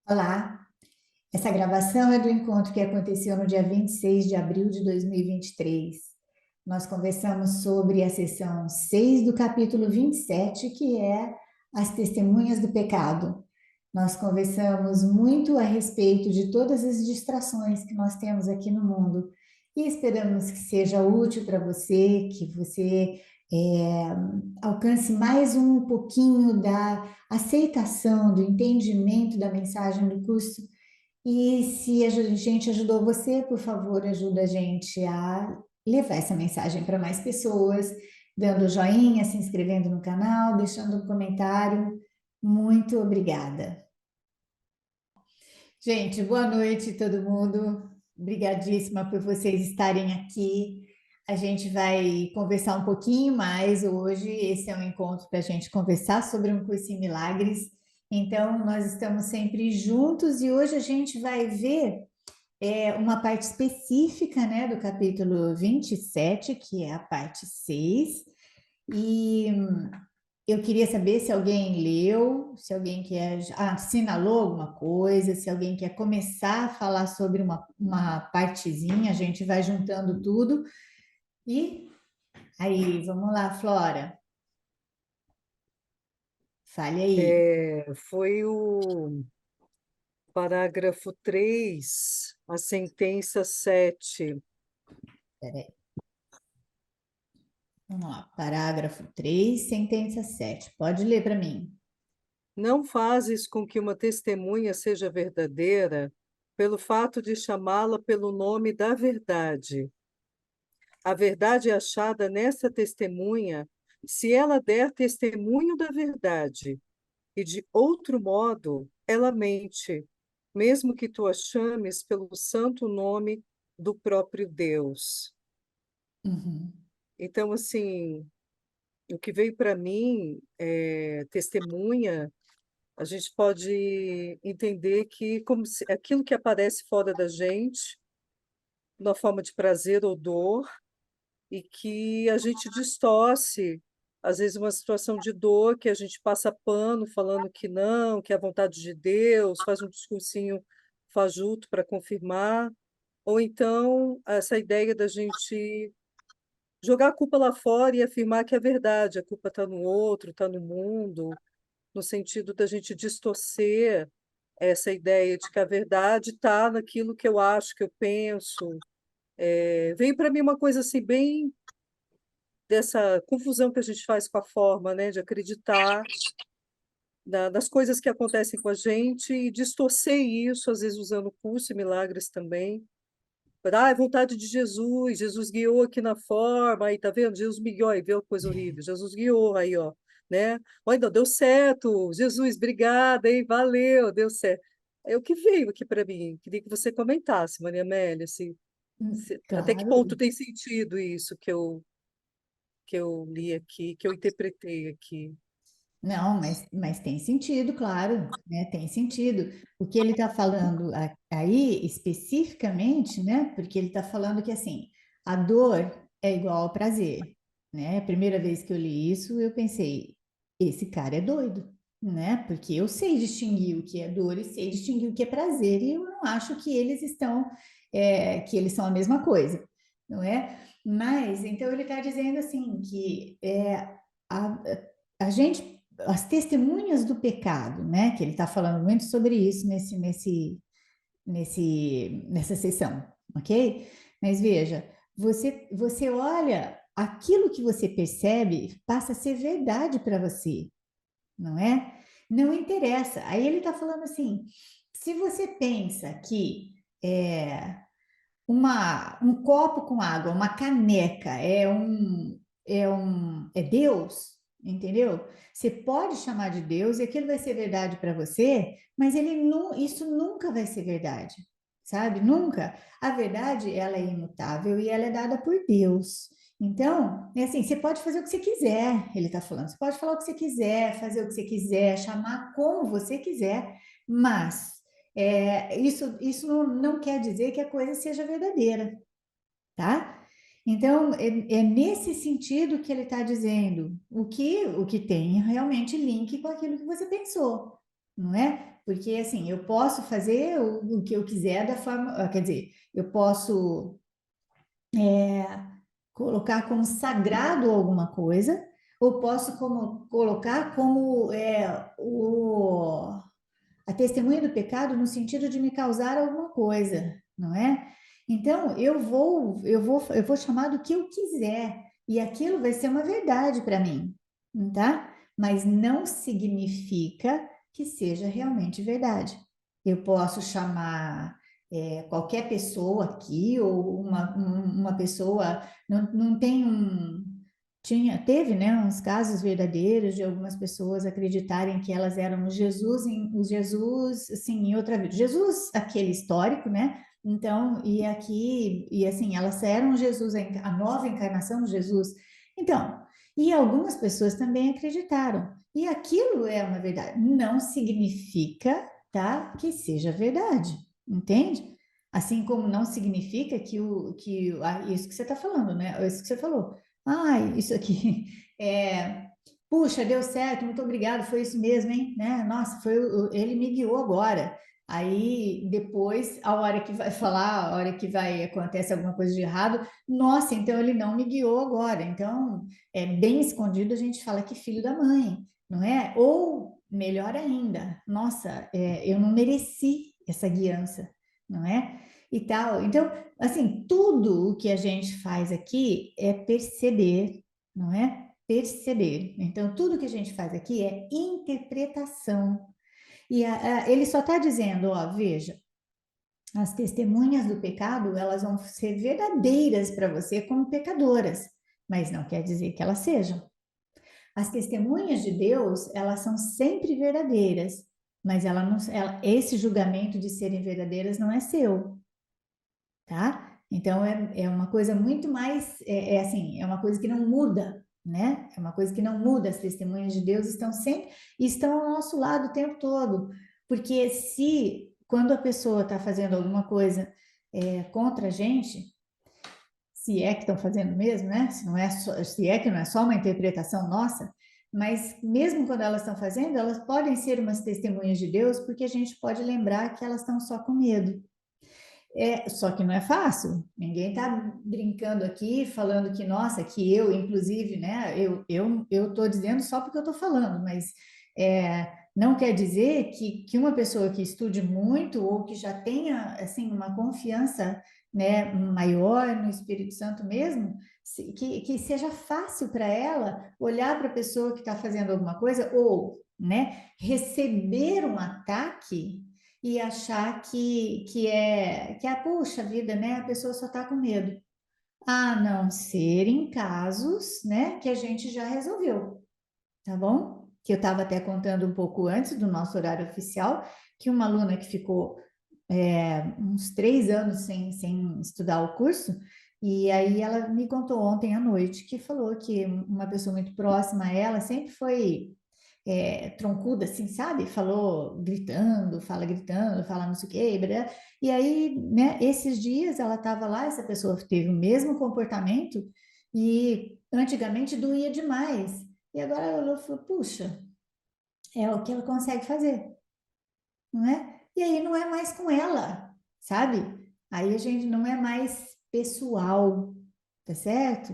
Olá, essa gravação é do encontro que aconteceu no dia 26 de abril de 2023. Nós conversamos sobre a sessão 6 do capítulo 27, que é As Testemunhas do Pecado. Nós conversamos muito a respeito de todas as distrações que nós temos aqui no mundo e esperamos que seja útil para você, que você alcance mais um pouquinho da aceitação, do entendimento da mensagem do curso. E se a gente ajudou você, por favor, ajuda a gente a levar essa mensagem para mais pessoas, dando joinha, se inscrevendo no canal, deixando um comentário. Muito obrigada. Gente, boa noite todo mundo. Obrigadíssima por vocês estarem aqui. A gente vai conversar um pouquinho mais hoje. Esse é um encontro para a gente conversar sobre um curso em milagres. Então, nós estamos sempre juntos e hoje a gente vai ver uma parte específica, né, do capítulo 27, que é a parte 6. E eu queria saber se alguém leu, se alguém quer, assinalou alguma coisa, se alguém quer começar a falar sobre uma partezinha, a gente vai juntando tudo. E aí, vamos lá, Flora, fale aí. Foi o parágrafo 3, a sentença 7. Peraí, vamos lá. Parágrafo 3, sentença 7. Pode ler para mim. Não fazes com que uma testemunha seja verdadeira pelo fato de chamá-la pelo nome da verdade. A verdade é achada nessa testemunha se ela der testemunho da verdade, e de outro modo ela mente, mesmo que tu a chames pelo santo nome do próprio Deus. Uhum, Então, assim, o que veio para mim é testemunha, a gente pode entender que como se, aquilo que aparece fora da gente, na forma de prazer ou dor, e que a gente distorce, às vezes uma situação de dor que a gente passa pano falando que não, que é a vontade de Deus, faz um discursinho fajuto para confirmar, ou então essa ideia da gente jogar a culpa lá fora e afirmar que é verdade, a culpa está no outro, está no mundo, no sentido da gente distorcer essa ideia de que a verdade está naquilo que eu acho, que eu penso. Veio para mim uma coisa assim, bem dessa confusão que a gente faz com a forma, né, de acreditar nas coisas que acontecem com a gente e distorcer isso, às vezes usando curso e milagres também. É vontade de Jesus, Jesus guiou aqui na forma, aí tá vendo? Jesus me guiou, aí viu que coisa horrível, Jesus guiou aí, ó, né? Olha, não, deu certo, Jesus, obrigada, hein? Valeu, deu certo. É o que veio aqui para mim, queria que você comentasse, Maria Amélia, assim, até que claro. ponto tem sentido isso que eu li aqui, que eu interpretei aqui. Não, mas tem sentido, claro, né? Tem sentido. O que ele está falando aí especificamente, né? Porque ele está falando que assim, a dor é igual ao prazer, né? A primeira vez que eu li isso, eu pensei, esse cara é doido, né? Porque eu sei distinguir o que é dor e sei distinguir o que é prazer, e eu não acho que eles estão, que eles são a mesma coisa, não é? Mas então ele está dizendo assim que a, a gente as testemunhas do pecado, né? Que ele está falando muito sobre isso nessa sessão, ok? Mas veja, você olha, aquilo que você percebe passa a ser verdade para você, não é? Não interessa. Aí ele está falando assim: se você pensa que um copo com água, uma caneca, é Deus, entendeu? Você pode chamar de Deus e aquilo vai ser verdade para você, mas isso nunca vai ser verdade, sabe? Nunca. A verdade, ela é imutável e ela é dada por Deus. Então, é assim, você pode fazer o que você quiser, ele está falando. Você pode falar o que você quiser, fazer o que você quiser, chamar como você quiser, mas isso não quer dizer que a coisa seja verdadeira, tá? Então, é nesse sentido que ele está dizendo o que tem realmente link com aquilo que você pensou, não é? Porque assim, eu posso fazer o que eu quiser da forma, quer dizer, eu posso colocar como sagrado alguma coisa, ou posso colocar como a testemunha do pecado no sentido de me causar alguma coisa, não é? Então, eu vou chamar do que eu quiser, e aquilo vai ser uma verdade para mim, tá? Mas não significa que seja realmente verdade. Eu posso chamar qualquer pessoa aqui, ou uma pessoa, não tem teve, né, uns casos verdadeiros de algumas pessoas acreditarem que elas eram o Jesus, assim, em outra vida. Jesus, aquele histórico, né? Então, e aqui, e assim, elas eram Jesus, a nova encarnação de Jesus. Então, e algumas pessoas também acreditaram. E aquilo é uma verdade. Não significa, tá, que seja verdade, entende? Assim como não significa isso que você está falando, né? Isso que você falou. Ai, isso aqui puxa, deu certo, muito obrigado, foi isso mesmo, hein? Né? Nossa, ele me guiou agora. Aí depois, a hora que vai falar, a hora que vai acontece alguma coisa de errado, nossa, então ele não me guiou agora. Então, bem escondido a gente fala que filho da mãe, não é? Ou melhor ainda, nossa, eu não mereci essa guiança, não é? E tal. Então, assim, tudo o que a gente faz aqui é perceber, não é? Perceber. Então, tudo que a gente faz aqui é interpretação. E ele só está dizendo, ó, veja, as testemunhas do pecado, elas vão ser verdadeiras para você como pecadoras, mas não quer dizer que elas sejam. As testemunhas de Deus, elas são sempre verdadeiras, mas esse julgamento de serem verdadeiras não é seu, tá? Então é uma coisa muito mais, assim, é uma coisa que não muda, né? É uma coisa que não muda. As testemunhas de Deus estão ao nosso lado o tempo todo, porque se quando a pessoa está fazendo alguma coisa contra a gente, se é que estão fazendo mesmo, né? Se é que não é só uma interpretação nossa, mas mesmo quando elas estão fazendo, elas podem ser umas testemunhas de Deus, porque a gente pode lembrar que elas estão só com medo. Só que não é fácil. Ninguém está brincando aqui, falando que, nossa, que eu, inclusive, né? Eu estou dizendo só porque eu estou falando, mas não quer dizer que uma pessoa que estude muito ou que já tenha, assim, uma confiança, né, maior no Espírito Santo mesmo, que seja fácil para ela olhar para a pessoa que está fazendo alguma coisa ou, né, receber um ataque e achar puxa vida, né? A pessoa só está com medo. A não ser em casos, né, que a gente já resolveu, tá bom? Que eu estava até contando um pouco antes do nosso horário oficial, que uma aluna que ficou uns 3 anos sem estudar o curso, e aí ela me contou ontem à noite que falou que uma pessoa muito próxima a ela sempre foi troncuda, assim, sabe? Fala gritando, fala não sei o quê, blá. E aí, né, esses dias ela estava lá, essa pessoa teve o mesmo comportamento e antigamente doía demais. E agora ela falou, puxa, é o que ela consegue fazer, não é? E aí não é mais com ela, sabe? Aí a gente não é mais pessoal, tá certo?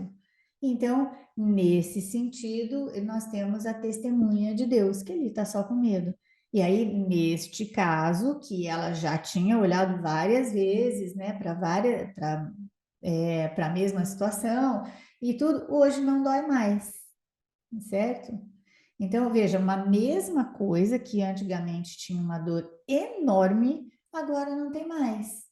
Então, nesse sentido, nós temos a testemunha de Deus, que ele está só com medo. E aí, neste caso, que ela já tinha olhado várias vezes, né, para a mesma situação e tudo, hoje não dói mais, certo? Então, veja, uma mesma coisa que antigamente tinha uma dor enorme, agora não tem mais,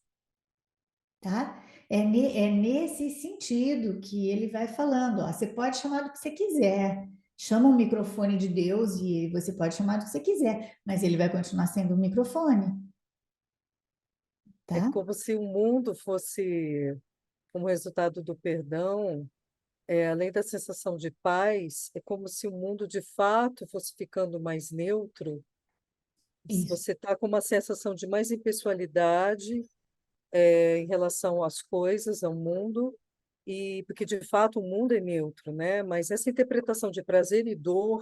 tá? É nesse sentido que ele vai falando, ó, você pode chamar do que você quiser, chama o microfone de Deus e você pode chamar do que você quiser, mas ele vai continuar sendo um microfone, É tá? como se o mundo fosse, como resultado do perdão, além da sensação de paz, é como se o mundo de fato fosse ficando mais neutro. Se Isso. você está com uma sensação de mais impessoalidade, em relação às coisas, ao mundo, e porque de fato o mundo é neutro, né? Mas essa interpretação de prazer e dor,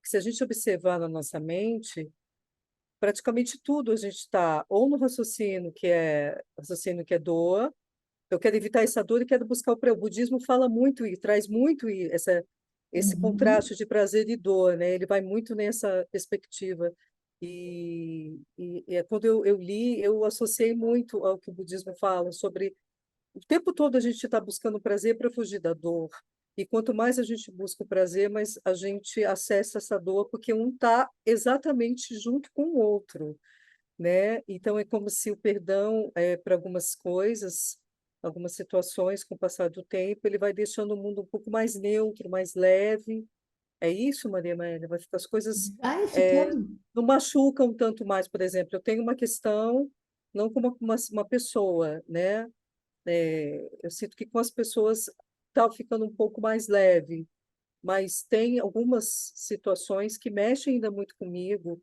que se a gente observar na nossa mente, praticamente tudo a gente está ou no raciocínio que é dor, eu quero evitar essa dor e quero buscar o prazer. O budismo fala muito e traz muito esse Uhum. contraste de prazer e dor, né? Ele vai muito nessa perspectiva. Quando eu li, eu associei muito ao que o budismo fala sobre o tempo todo a gente está buscando prazer para fugir da dor. E quanto mais a gente busca o prazer, mais a gente acessa essa dor, porque um está exatamente junto com o outro, né? Então é como se o perdão, para algumas coisas, algumas situações, com o passar do tempo, ele vai deixando o mundo um pouco mais neutro, mais leve. É isso, Maria Amélia? Vai ficar as coisas Vai é, ficando. não machucam tanto mais, por exemplo. Eu tenho uma questão, não com uma pessoa, né? Eu sinto que com as pessoas está ficando um pouco mais leve, mas tem algumas situações que mexem ainda muito comigo.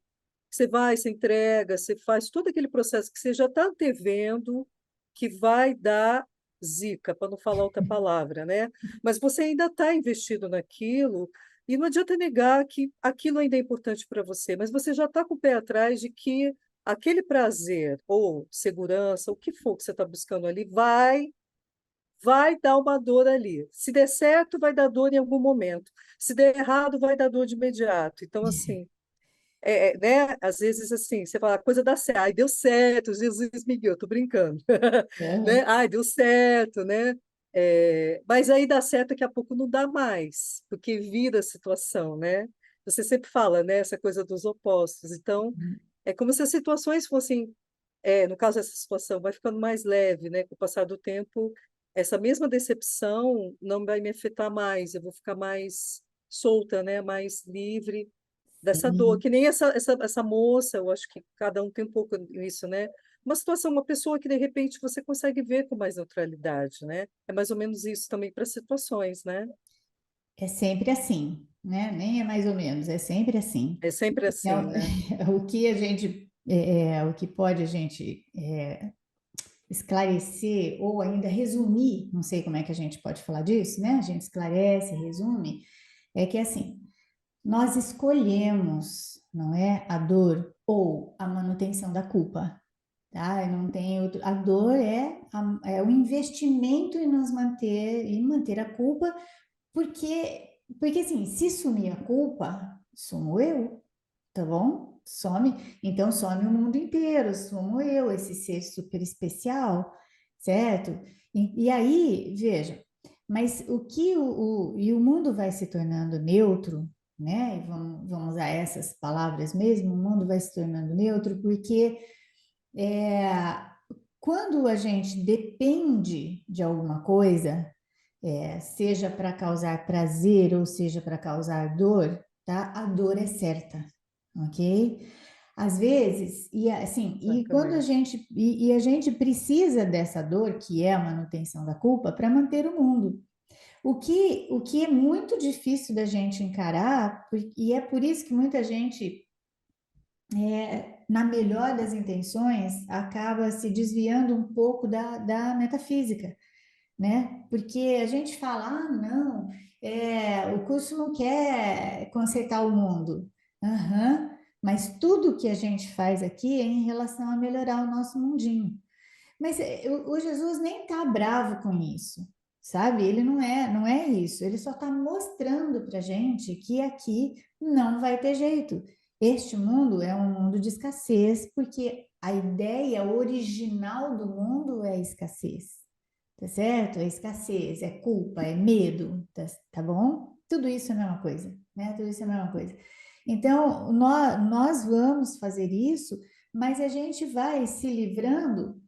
Você vai, você entrega, você faz todo aquele processo que você já está antevendo que vai dar zica, para não falar outra palavra, né? Mas você ainda está investido naquilo e não adianta negar que aquilo ainda é importante para você, mas você já está com o pé atrás de que aquele prazer ou segurança, o que for que você está buscando ali, vai dar uma dor ali. Se der certo, vai dar dor em algum momento. Se der errado, vai dar dor de imediato. Então, assim, né? Às vezes, assim, você fala, a coisa dá certo. Ai, deu certo, Jesus me guiou, tô brincando. Né? Aham. Ai, deu certo, né? Mas aí dá certo, daqui a pouco não dá mais, porque vira a situação, né? Você sempre fala, né? Essa coisa dos opostos. Então, é como se as situações fossem, no caso dessa situação, vai ficando mais leve, né? Com o passar do tempo, essa mesma decepção não vai me afetar mais, eu vou ficar mais solta, né? Mais livre dessa dor, Sim. que nem essa moça, eu acho que cada um tem um pouco isso, né? Uma situação, uma pessoa que de repente você consegue ver com mais neutralidade, né? É mais ou menos isso também para situações, né? É sempre assim, né? Nem é mais ou menos, é sempre assim. É sempre assim, Então, né? o que a gente, o que pode a gente esclarecer ou ainda resumir, não sei como é que a gente pode falar disso, né? A gente esclarece, resume, é que assim, nós escolhemos, não é, a dor ou a manutenção da culpa, tá? Não tem outro, a dor é o investimento em nos manter, em manter a culpa, porque assim, se sumir a culpa, sumo eu, tá bom? Some, então some o mundo inteiro, sumo eu, esse ser super especial, certo? E aí, veja, mas o mundo vai se tornando neutro, né? E vamos usar essas palavras mesmo, o mundo vai se tornando neutro, porque é, quando a gente depende de alguma coisa, seja para causar prazer ou seja para causar dor, tá? A dor é certa, ok? Às vezes, e assim, e quando a Exatamente. gente e a gente precisa dessa dor, que é a manutenção da culpa, para manter o mundo. O que é muito difícil da gente encarar, e é por isso que muita gente, na melhor das intenções, acaba se desviando um pouco da metafísica, né? Porque a gente fala, ah, não, o curso não quer consertar o mundo. Aham, mas tudo que a gente faz aqui é em relação a melhorar o nosso mundinho. Mas o Jesus nem está bravo com isso, sabe? Ele não é isso. Ele só está mostrando para gente que aqui não vai ter jeito. Este mundo é um mundo de escassez, porque a ideia original do mundo é a escassez, tá certo? É escassez, é culpa, é medo, tá bom? Tudo isso é a mesma coisa, né? Tudo isso é a mesma coisa. Então, nós vamos fazer isso, mas a gente vai se livrando,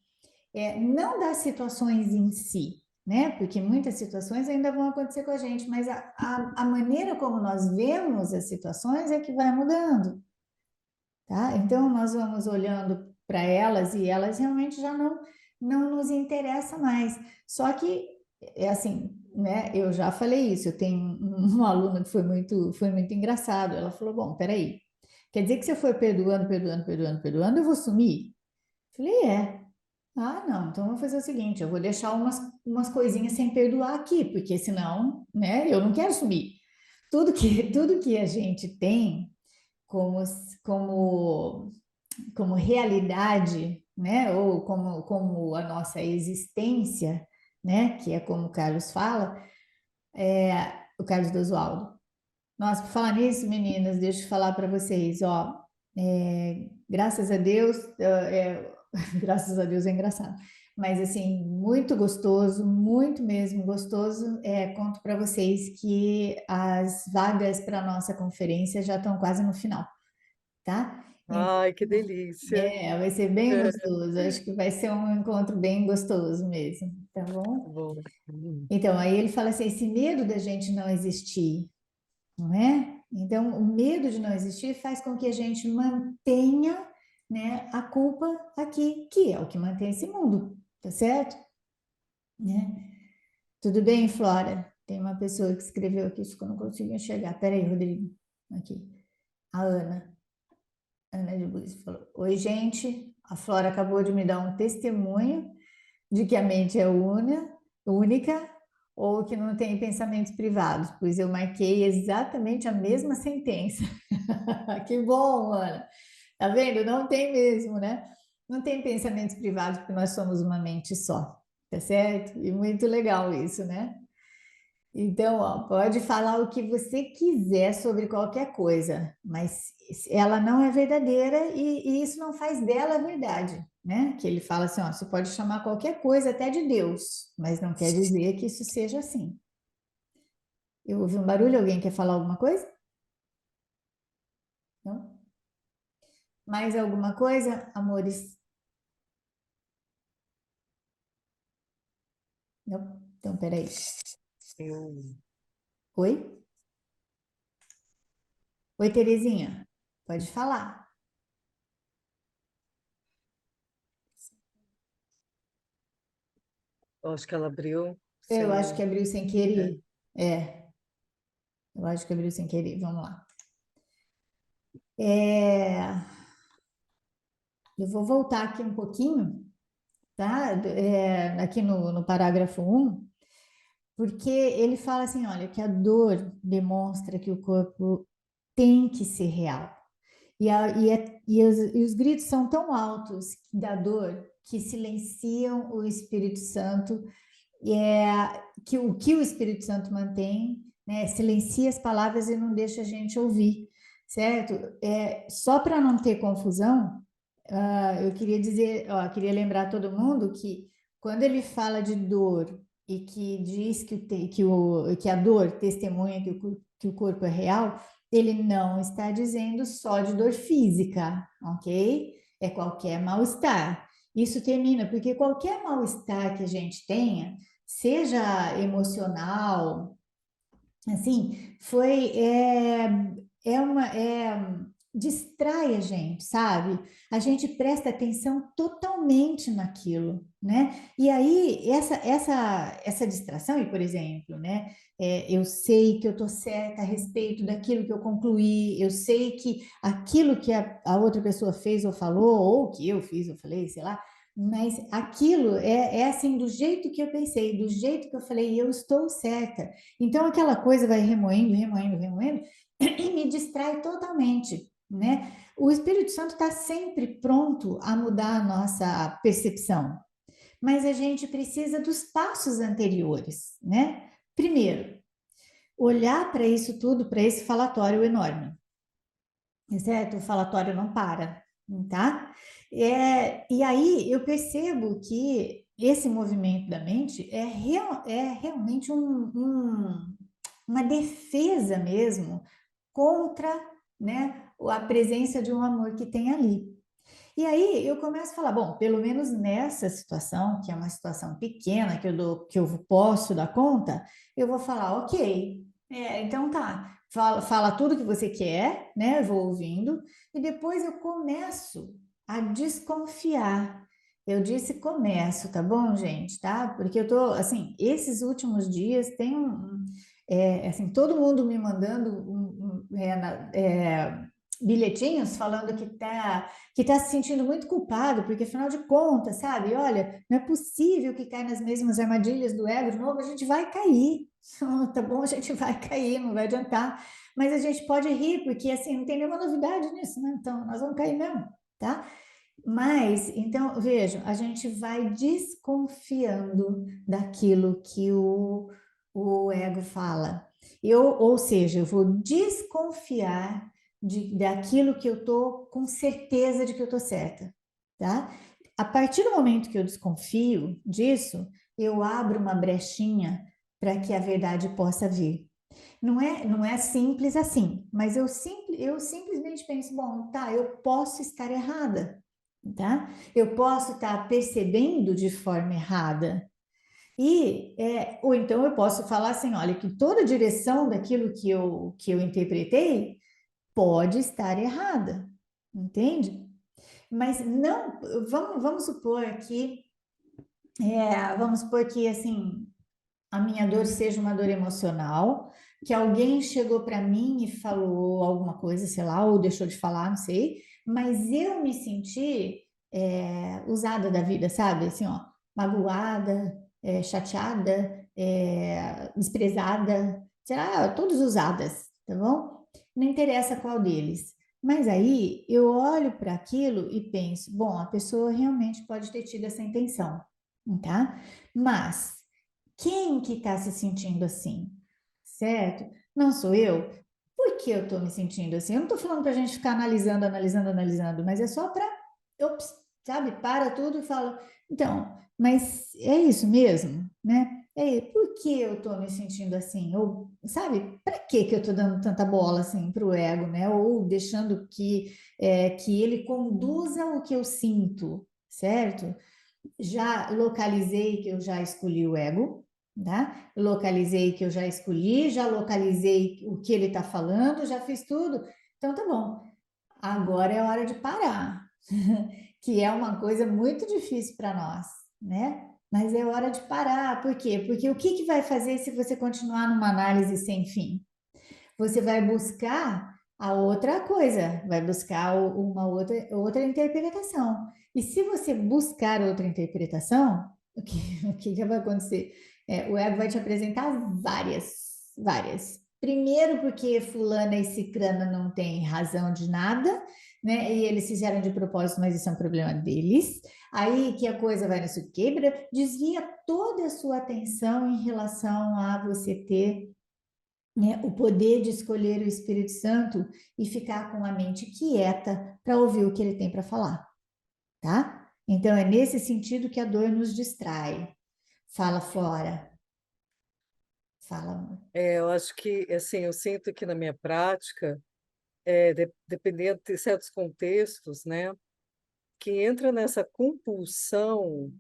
não das situações em si, né? Porque muitas situações ainda vão acontecer com a gente, mas a maneira como nós vemos as situações é que vai mudando, tá? Então nós vamos olhando para elas e elas realmente já não nos interessam mais. Só que é assim, né? Eu já falei isso. Eu tenho uma aluna que foi muito engraçado. Ela falou: bom, peraí, quer dizer que você foi perdoando, perdoando, perdoando, perdoando, eu vou sumir? Falei: é. Ah, não, então eu vou fazer o seguinte, eu vou deixar umas coisinhas sem perdoar aqui, porque senão, né, eu não quero sumir. Tudo que a gente tem como como realidade, né? Ou como a nossa existência, né? Que é como o Carlos fala, o Carlos do Oswaldo. Nossa, por falar nisso, meninas, deixa eu falar para vocês, ó, graças a Deus, graças a Deus é engraçado, mas assim, muito gostoso, muito mesmo gostoso. Conto para vocês que as vagas para a nossa conferência já estão quase no final, tá? Então, Ai, que delícia. vai ser bem gostoso, acho que vai ser um encontro bem gostoso mesmo, tá bom? Bom. Então, aí ele fala assim, esse medo da gente não existir, não é? Então, o medo de não existir faz com que a gente mantenha, né, a culpa aqui, que é o que mantém esse mundo, tá certo? Né? Tudo bem, Flora? Tem uma pessoa que escreveu aqui, isso que eu não consigo enxergar. Peraí, Rodrigo, aqui. A Ana de Luiz falou: oi, gente. A Flora acabou de me dar um testemunho de que a mente é única ou que não tem pensamentos privados, pois eu marquei exatamente a mesma sentença. Que bom, Ana. Tá vendo? Não tem mesmo, né? Não tem pensamentos privados porque nós somos uma mente só, tá certo? E muito legal isso, né? Então, ó, pode falar o que você quiser sobre qualquer coisa, mas ela não é verdadeira e isso não faz dela verdade, né? Que ele fala assim, ó, você pode chamar qualquer coisa até de Deus, mas não quer dizer que isso seja assim. Eu ouvi um barulho, alguém quer falar alguma coisa? Não? Mais alguma coisa, amores? Não? Então, peraí. Eu, Oi? Oi, Terezinha. Pode falar. eu acho que ela abriu Eu acho que sem. abriu sem É. querer. Eu acho que abriu sem querer. Vamos lá. É, eu vou voltar aqui um pouquinho, tá? Aqui no parágrafo 1, porque ele fala assim, olha, que a dor demonstra que o corpo tem que ser real. E os gritos são tão altos da dor que silenciam o Espírito Santo, que o Espírito Santo mantém, né, silencia as palavras e não deixa a gente ouvir, certo? Só para não ter confusão, eu queria dizer, ó, queria lembrar todo mundo que quando ele fala de dor e que diz que a dor testemunha que o corpo é real, ele não está dizendo só de dor física, ok? É qualquer mal-estar. Isso termina, porque qualquer mal-estar que a gente tenha, seja emocional, assim, distrai a gente, sabe? A gente presta atenção totalmente naquilo, né? E aí, essa distração, e por exemplo, né? Eu sei que eu estou certa a respeito daquilo que eu concluí, eu sei que aquilo que a outra pessoa fez ou falou, ou que eu fiz ou falei, sei lá, mas aquilo é assim, do jeito que eu pensei, do jeito que eu falei, e eu estou certa. Então aquela coisa vai remoendo, remoendo, remoendo e me distrai totalmente, né? O Espírito Santo está sempre pronto a mudar a nossa percepção, mas a gente precisa dos passos anteriores, né? Primeiro, olhar para isso tudo, para esse falatório enorme, certo? O falatório não para, tá? E aí eu percebo que esse movimento da mente é realmente uma defesa mesmo contra, né, a presença de um amor que tem ali. E aí eu começo a falar, bom, pelo menos nessa situação, que é uma situação pequena, que eu posso dar conta, eu vou falar, ok, então tá, fala tudo que você quer, né? Eu vou ouvindo, e depois eu começo a desconfiar. Eu disse começo, tá bom, gente? Tá? Porque eu tô, assim, esses últimos dias tem assim, todo mundo me mandando bilhetinhos falando que tá se sentindo muito culpado, porque afinal de contas, sabe? Olha, não é possível que caia nas mesmas armadilhas do ego de novo, a gente vai cair. Tá bom, a gente vai cair, não vai adiantar. Mas a gente pode rir, porque assim, não tem nenhuma novidade nisso, né? Então, nós vamos cair mesmo. tá? Mas, então, vejam, a gente vai desconfiando daquilo que o ego fala. Ou seja, eu vou desconfiar daquilo que eu tô com certeza de que eu tô certa, tá? A partir do momento que eu desconfio disso, eu abro uma brechinha para que a verdade possa vir. Não é simples assim, mas eu simplesmente penso, bom, tá, eu posso estar errada, tá? Eu posso estar percebendo de forma errada. Ou então eu posso falar assim, olha, que toda a direção daquilo que eu interpretei pode estar errada, entende? Mas não, vamos supor que assim, a minha dor seja uma dor emocional, que alguém chegou para mim e falou alguma coisa, sei lá, ou deixou de falar, não sei, mas eu me senti usada da vida, sabe? Assim, ó, magoada, chateada, desprezada, sei lá, todas usadas, tá bom? Não interessa qual deles. Mas aí eu olho para aquilo e penso, bom, a pessoa realmente pode ter tido essa intenção, tá? Mas quem que está se sentindo assim? Certo? Não sou eu? Por que eu estou me sentindo assim? Eu não estou falando para a gente ficar analisando, analisando, analisando, mas é só para, sabe, para tudo e fala, então, mas é isso mesmo, né? Por que eu estou me sentindo assim? Ou, sabe, para que eu estou dando tanta bola assim para o ego, né? Ou deixando que ele conduza o que eu sinto, certo? Já localizei que eu já escolhi o ego, tá? Localizei que eu já escolhi, já localizei o que ele está falando, já fiz tudo. Então tá bom. Agora é hora de parar, que é uma coisa muito difícil para nós, né? Mas é hora de parar. Por quê? Porque o que que vai fazer se você continuar numa análise sem fim? Você vai buscar a outra coisa, vai buscar uma outra interpretação. E se você buscar outra interpretação, o que vai acontecer? O ego vai te apresentar várias. Primeiro, porque fulana e cicrana não têm razão de nada, né? E eles fizeram de propósito, mas isso é um problema deles. Aí que a coisa vai no quebra, desvia toda a sua atenção em relação a você ter, né, o poder de escolher o Espírito Santo e ficar com a mente quieta para ouvir o que ele tem para falar, tá? Então é nesse sentido que a dor nos distrai. Fala, Flora. Fala, amor. Eu acho que, assim, eu sinto que na minha prática, dependendo de certos contextos, né, que entra nessa compulsão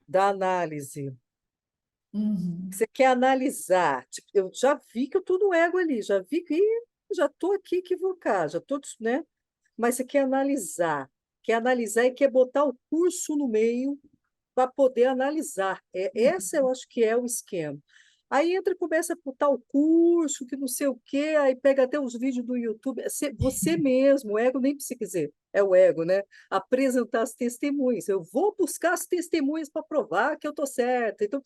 da análise. Uhum, Você quer analisar. Tipo, eu já vi que eu estou no ego ali, já vi que já estou aqui equivocado, já estou, né? Mas você quer analisar e quer botar o curso no meio para poder analisar. Essa eu acho que é o esquema. Aí entra e começa a botar o curso, que não sei o quê, aí pega até uns vídeos do YouTube. Você mesmo, o ego nem precisa dizer, é o ego, né? Apresentar as testemunhas. Eu vou buscar as testemunhas para provar que eu estou certa. Então,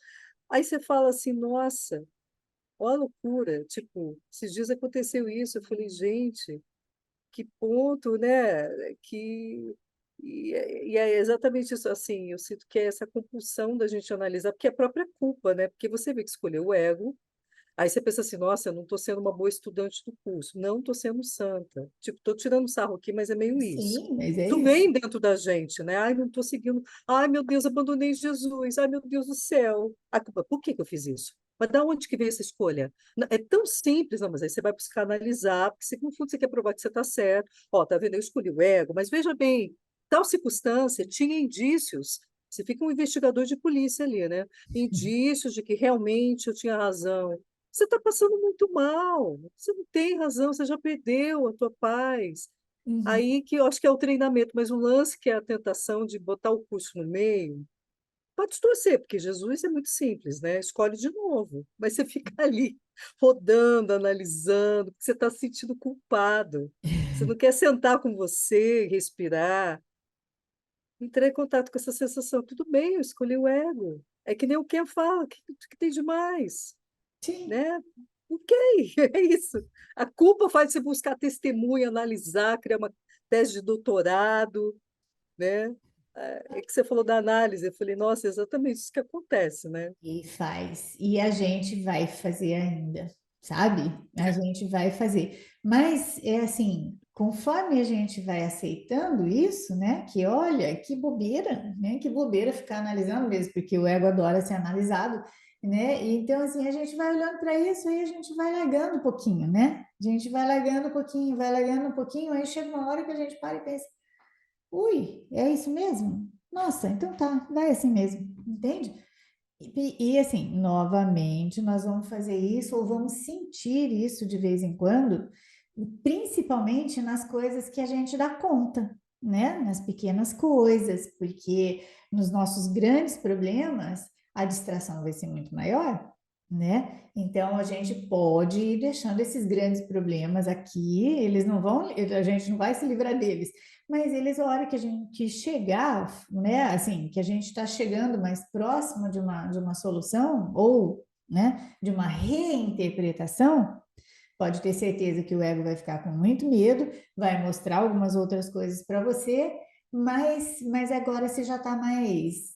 aí você fala assim, nossa, olha a loucura. Tipo, esses dias aconteceu isso. Eu falei, gente, que ponto, né? Que e é exatamente isso, assim, eu sinto que é essa compulsão da gente analisar, porque é a própria culpa, né? Porque você vê que escolheu o ego, aí você pensa assim, nossa, eu não estou sendo uma boa estudante do curso, não estou sendo santa. Tipo, estou tirando sarro aqui, mas é meio isso. sim, mas é Isso isso. vem dentro da gente, né? Ai, não estou seguindo. Ai, meu Deus, abandonei Jesus. Ai, meu Deus do céu. A culpa, por que que eu fiz isso? Mas da onde que veio essa escolha? É tão simples, não, mas aí você vai buscar analisar, porque você, no fundo, você quer provar que você está certo. Ó, tá vendo? Eu escolhi o ego, mas veja bem, tal circunstância tinha indícios. Você fica um investigador de polícia ali, né? Indícios de que realmente eu tinha razão. Você está passando muito mal. Você não tem razão, você já perdeu a tua paz. Uhum, Aí que eu acho que é o treinamento, mas o lance que é a tentação de botar o curso no meio, pode torcer, porque Jesus é muito simples, né? Escolhe de novo, mas você fica ali rodando, analisando, porque você está se sentindo culpado. Você não quer sentar com você, respirar, entrar em contato com essa sensação. Tudo bem, eu escolhi o ego. É que nem o Ken fala, que tem demais, sim. né? Ok, é isso. A culpa faz você buscar testemunha, analisar, criar uma. tese de doutorado, né? É que você falou da análise, eu falei, nossa, é exatamente isso que acontece, né? E faz. E a gente vai fazer ainda, sabe? A gente vai fazer. Mas é assim, conforme a gente vai aceitando isso, né? Que olha, que bobeira, né? Que bobeira ficar analisando mesmo, porque o ego adora ser analisado, né? E então, assim, a gente vai olhando para isso, aí a gente vai largando um pouquinho, né? A gente vai largando um pouquinho, vai largando um pouquinho, aí chega uma hora que a gente para e pensa, ui, é isso mesmo? Nossa, então tá, vai assim mesmo, entende? Assim, novamente, nós vamos fazer isso ou vamos sentir isso de vez em quando, principalmente nas coisas que a gente dá conta, né? Nas pequenas coisas, porque nos nossos grandes problemas a distração vai ser muito maior, né? Então a gente pode ir deixando esses grandes problemas aqui, eles não vão, a gente não vai se livrar deles, mas eles, a hora que a gente chegar, né, assim, que a gente está chegando mais próximo de uma solução ou, né, de uma reinterpretação, pode ter certeza que o ego vai ficar com muito medo, vai mostrar algumas outras coisas para você, mas agora você já está mais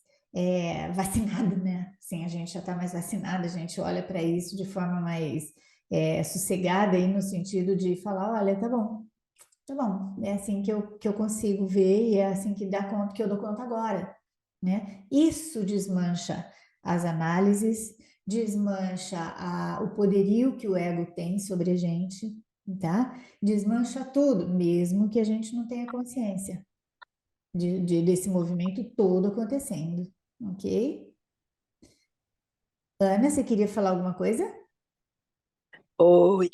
vacinado, né? Sim, a gente já está mais vacinado, a gente olha para isso de forma mais sossegada aí no sentido de falar, olha, tá bom, é assim que eu consigo ver e é assim que dá conta que eu dou conta agora, né? Isso desmancha as análises, desmancha o poderio que o ego tem sobre a gente, tá? Desmancha tudo, mesmo que a gente não tenha consciência desse movimento todo acontecendo, ok? Ana, você queria falar alguma coisa? Oi,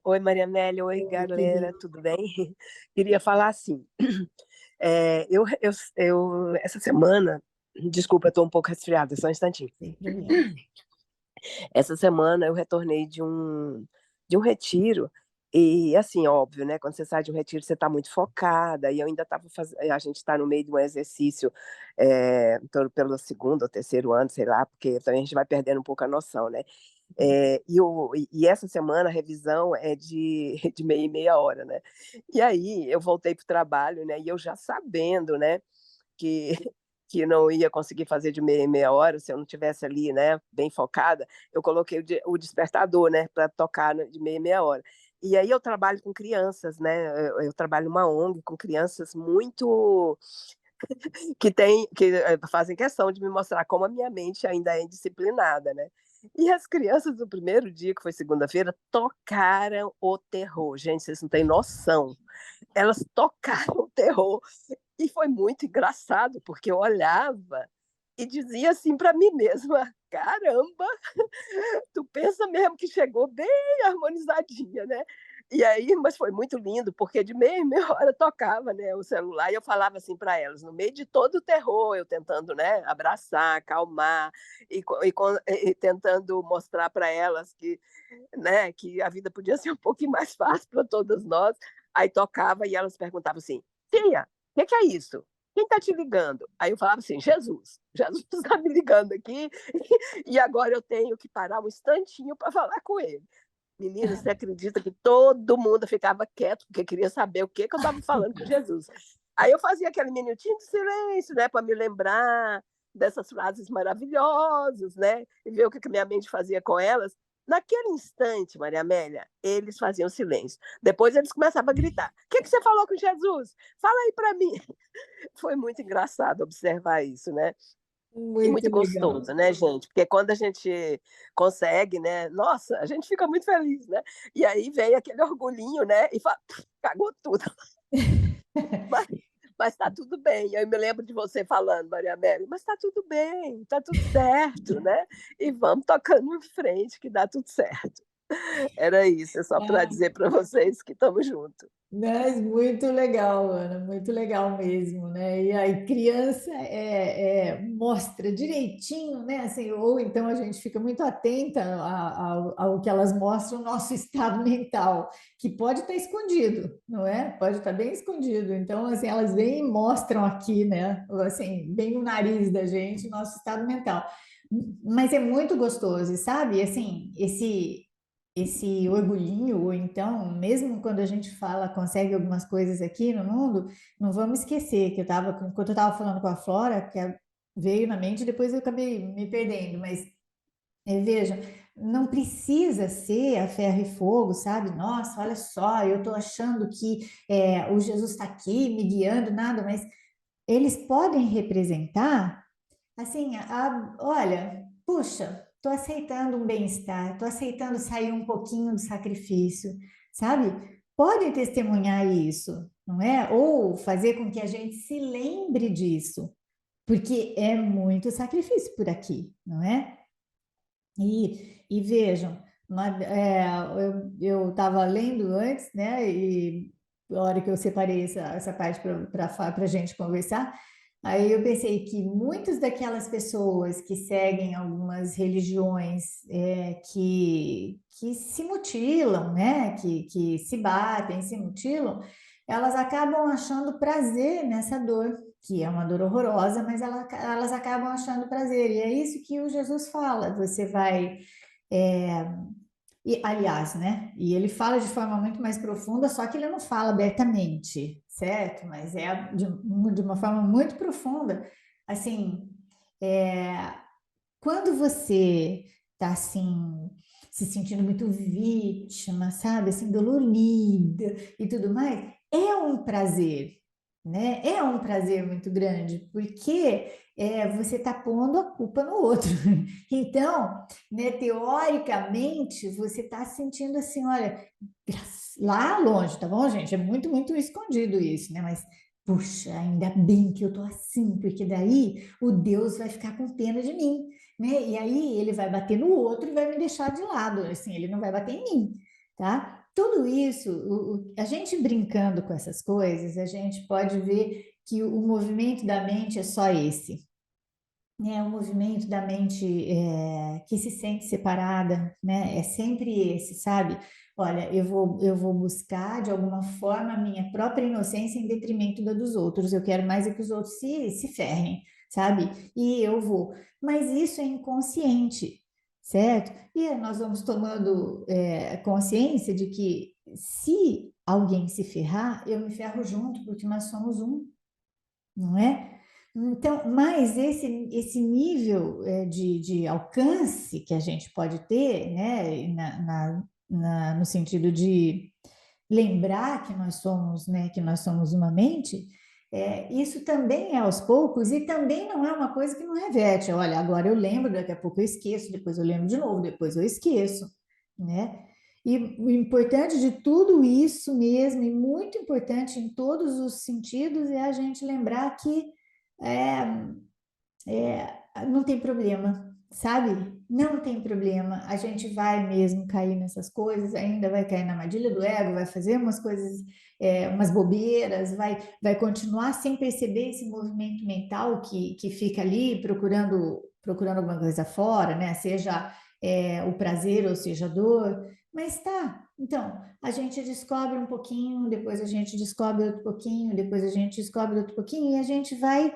oi Maria Amélia, oi Oi, querida. galera, tudo bem? Queria falar assim, essa semana, desculpa, eu tô um pouco resfriada, só um instantinho. Sem problema. Essa semana eu retornei de um retiro, e assim, óbvio, né? Quando você sai de um retiro, você está muito focada, e eu ainda estava fazendo, a gente está no meio de um exercício, pelo segundo ou terceiro ano, sei lá, porque também a gente vai perdendo um pouco a noção, né? E essa semana a revisão é de meia e meia hora, né? E aí eu voltei para o trabalho, né? E eu já sabendo, né? Que, que não ia conseguir fazer de meia em meia hora se eu não tivesse ali, né? Bem focada, eu coloquei o despertador, né? Para tocar de meia em meia hora. E aí eu trabalho com crianças, né? Eu trabalho numa ONG com crianças muito que fazem questão de me mostrar como a minha mente ainda é indisciplinada, né? E as crianças do primeiro dia, que foi segunda-feira, tocaram o terror. Gente, vocês não têm noção. Elas tocaram o terror. E foi muito engraçado, porque eu olhava e dizia assim para mim mesma: caramba, tu pensa mesmo que chegou bem harmonizadinha, né? E aí, mas foi muito lindo, porque de meia em meia hora tocava, né, o celular e eu falava assim para elas, no meio de todo o terror, eu tentando, né, abraçar, acalmar e tentando mostrar para elas que, né, que a vida podia ser um pouquinho mais fácil para todas nós. Aí tocava e elas perguntavam assim: tia, o que é isso? Quem está te ligando? Aí eu falava assim: Jesus, Jesus está me ligando aqui e agora eu tenho que parar um instantinho para falar com ele. Menina, você acredita que todo mundo ficava quieto porque queria saber o que eu estava falando com Jesus? Aí eu fazia aquele minutinho de silêncio, né, para me lembrar dessas frases maravilhosas, né, e ver o que a minha mente fazia com elas. Naquele instante, Maria Amélia, eles faziam silêncio. Depois eles começavam a gritar: o que você falou com Jesus? Fala aí para mim. Foi muito engraçado observar isso, né? E Muito muito legal. gostoso, né, gente? Porque quando a gente consegue, né? Nossa, a gente fica muito feliz, né? E aí vem aquele orgulhinho, né? E fala, cagou tudo. Mas, mas tá tudo bem. Eu me lembro de você falando, Maria Amélia, mas tá tudo bem, tá tudo certo, né? E vamos tocando em frente, que dá tudo certo. Era isso, é só para dizer para vocês que estamos juntos. Mas muito legal, Ana, muito legal mesmo, né? E aí, criança mostra direitinho, né? Assim, ou então a gente fica muito atenta ao que elas mostram, o nosso estado mental, que pode estar escondido, não é? Pode estar bem escondido. Então, assim, elas vêm e mostram aqui, né? Assim, bem no nariz da gente, o nosso estado mental. Mas é muito gostoso, sabe? Assim, esse orgulhinho, ou então, mesmo quando a gente fala, consegue algumas coisas aqui no mundo, não vamos esquecer que enquanto eu estava falando com a Flora, veio na mente, depois eu acabei me perdendo, mas veja, não precisa ser a ferro e fogo, sabe? Nossa, olha só, eu estou achando que o Jesus está aqui me guiando, nada, mas eles podem representar, assim, olha, puxa, estou aceitando um bem-estar, estou aceitando sair um pouquinho do sacrifício, sabe? Podem testemunhar isso, não é? Ou fazer com que a gente se lembre disso, porque é muito sacrifício por aqui, não é? E vejam, eu estava lendo antes, né? E a hora que eu separei essa parte para a gente conversar, aí eu pensei que muitas daquelas pessoas que seguem algumas religiões que se mutilam, né? Que se batem, se mutilam, elas acabam achando prazer nessa dor, que é uma dor horrorosa, mas elas acabam achando prazer. E é isso que o Jesus fala. Você vai. é, aliás, né? E ele fala de forma muito mais profunda, só que ele não fala abertamente, certo? Mas é de uma forma muito profunda. Assim, é, quando você está assim, se sentindo muito vítima, sabe, assim, dolorida e tudo mais, é um prazer, né? É um prazer muito grande, porque você está pondo a culpa no outro. Então, né, teoricamente, você está sentindo assim, olha, lá longe, tá bom, gente? É muito, muito escondido isso, né? Mas puxa, ainda bem que eu tô assim, porque daí o Deus vai ficar com pena de mim, né? E aí ele vai bater no outro e vai me deixar de lado, assim, ele não vai bater em mim, tá? Tudo isso, a gente brincando com essas coisas, a gente pode ver que o movimento da mente é só esse, né? O movimento da mente que se sente separada, né? É sempre esse, sabe? Olha, eu vou buscar de alguma forma a minha própria inocência em detrimento da dos outros. Eu quero mais é que os outros se ferrem, sabe? E eu vou. Mas isso é inconsciente, certo? E nós vamos tomando consciência de que se alguém se ferrar, eu me ferro junto, porque nós somos um, não é? Então, mas esse nível de alcance que a gente pode ter, né, no sentido de lembrar que nós somos uma mente, isso também é aos poucos e também não é uma coisa que não reverte. Olha, agora eu lembro, daqui a pouco eu esqueço, depois eu lembro de novo, depois eu esqueço, né? E o importante de tudo isso mesmo, e muito importante em todos os sentidos, é a gente lembrar que é, não tem problema, sabe? Não tem problema. A gente vai mesmo cair nessas coisas, ainda vai cair na armadilha do ego, vai fazer umas coisas, umas bobeiras, vai continuar sem perceber esse movimento mental que fica ali procurando alguma coisa fora, né? Seja o prazer ou seja a dor. Mas tá, então, a gente descobre um pouquinho, depois a gente descobre outro pouquinho, depois a gente descobre outro pouquinho, e a gente vai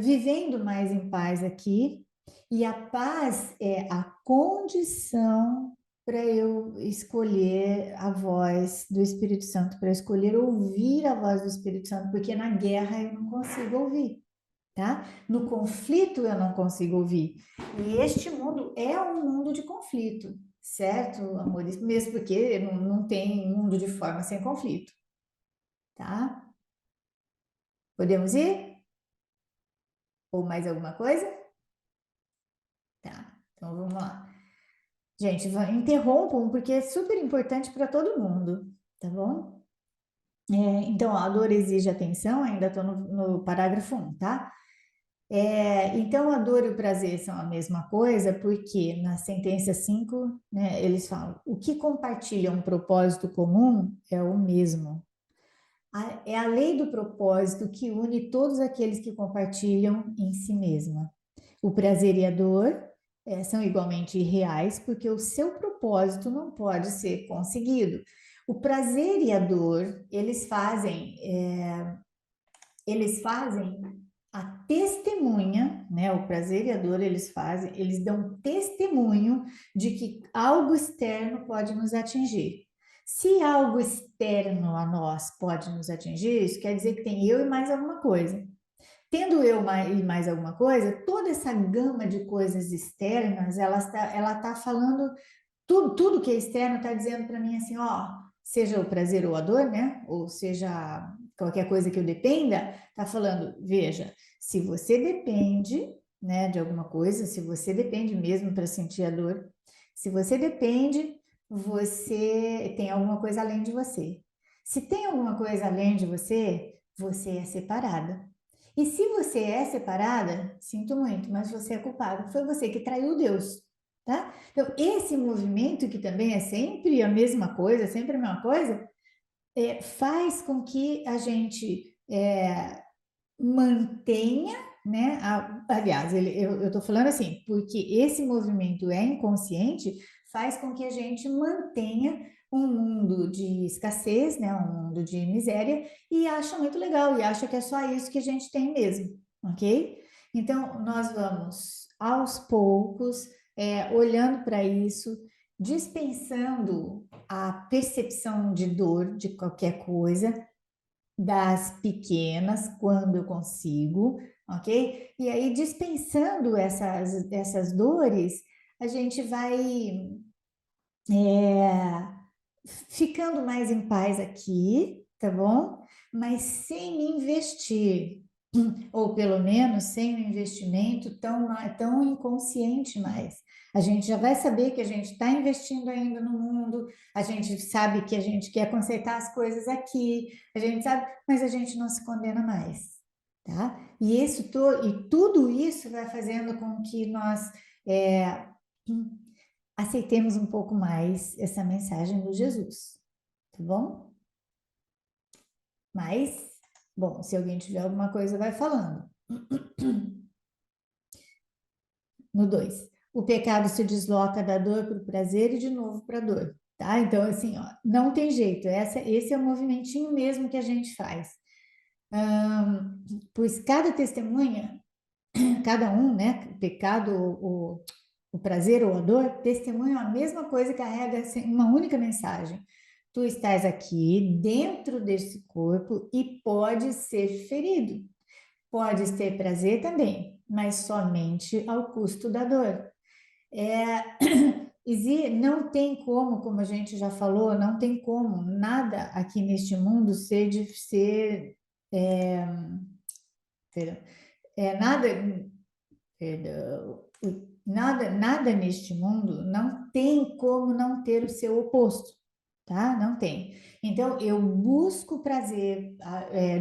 vivendo mais em paz aqui, e a paz é a condição para eu escolher a voz do Espírito Santo, para escolher ouvir a voz do Espírito Santo, porque na guerra eu não consigo ouvir, tá? No conflito eu não consigo ouvir. E este mundo é um mundo de conflito, certo, amores? Mesmo porque não tem mundo de forma sem conflito, tá? Podemos ir? Ou mais alguma coisa? Tá, então vamos lá. Gente, interrompam, porque é super importante para todo mundo, tá bom? Então, ó, a dor exige atenção, ainda estou no parágrafo 1, tá? Então, a dor e o prazer são a mesma coisa, porque na sentença 5, né, eles falam: o que compartilha um propósito comum é o mesmo. É a lei do propósito que une todos aqueles que compartilham em si mesma. O prazer e a dor são igualmente irreais, porque o seu propósito não pode ser conseguido. O prazer e a dor, eles fazem a testemunha, né? O prazer e a dor eles dão testemunho de que algo externo pode nos atingir. Se algo externo a nós pode nos atingir, isso quer dizer que tem eu e mais alguma coisa. Tendo eu e mais alguma coisa, toda essa gama de coisas externas, ela tá falando, tudo que é externo está dizendo para mim assim, ó, seja o prazer ou a dor, né? Ou seja, qualquer coisa que eu dependa, está falando, veja, se você depende, né, de alguma coisa, se você depende mesmo para sentir a dor, se você depende, você tem alguma coisa além de você. Se tem alguma coisa além de você, você é separada. E se você é separada, sinto muito, mas você é culpado. Foi você que traiu Deus, tá? Então, esse movimento, que também é sempre a mesma coisa, sempre a mesma coisa, faz com que a gente mantenha, né? Aliás, eu estou falando assim, porque esse movimento é inconsciente, faz com que a gente mantenha um mundo de escassez, né? Um mundo de miséria, e acha muito legal, e acha que é só isso que a gente tem mesmo, ok? Então, nós vamos aos poucos, olhando para isso, dispensando a percepção de dor de qualquer coisa, das pequenas, quando eu consigo, ok? E aí, dispensando essas dores, a gente vai ficando mais em paz aqui, tá bom? Mas sem investir, ou pelo menos sem um investimento tão inconsciente mais. A gente já vai saber que a gente está investindo ainda no mundo, a gente sabe que a gente quer consertar as coisas aqui, a gente sabe, mas a gente não se condena mais, tá? E tudo isso vai fazendo com que nós aceitemos um pouco mais essa mensagem do Jesus, tá bom? Mas, bom, se alguém tiver alguma coisa, vai falando. No 2, o pecado se desloca da dor para o prazer e de novo para a dor, tá? Então, assim, ó, não tem jeito, esse é o movimentinho mesmo que a gente faz. Pois cada testemunha, cada um, né, o pecado, o prazer ou a dor, testemunham a mesma coisa e carrega uma única mensagem. Tu estás aqui dentro desse corpo e podes ser ferido. Podes ter prazer também, mas somente ao custo da dor. Não tem como a gente já falou, não tem como nada aqui neste mundo nada, perdão, nada neste mundo não tem como não ter o seu oposto, tá? Não tem. Então, eu busco prazer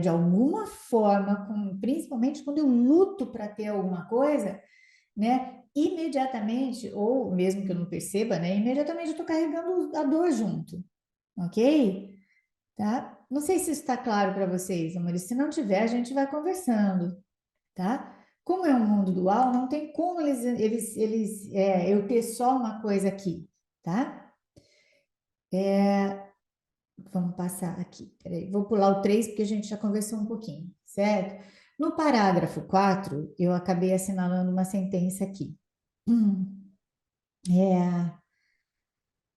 de alguma forma, principalmente quando eu luto para ter alguma coisa, né? Imediatamente, ou mesmo que eu não perceba, né? Imediatamente eu estou carregando a dor junto, ok? Tá? Não sei se isso está claro para vocês, amores. Se não tiver, a gente vai conversando, tá? Como é um mundo dual, não tem como eu ter só uma coisa aqui, tá? Vamos passar aqui, peraí, vou pular o 3 porque a gente já conversou um pouquinho, certo? No parágrafo 4, eu acabei assinalando uma sentença aqui.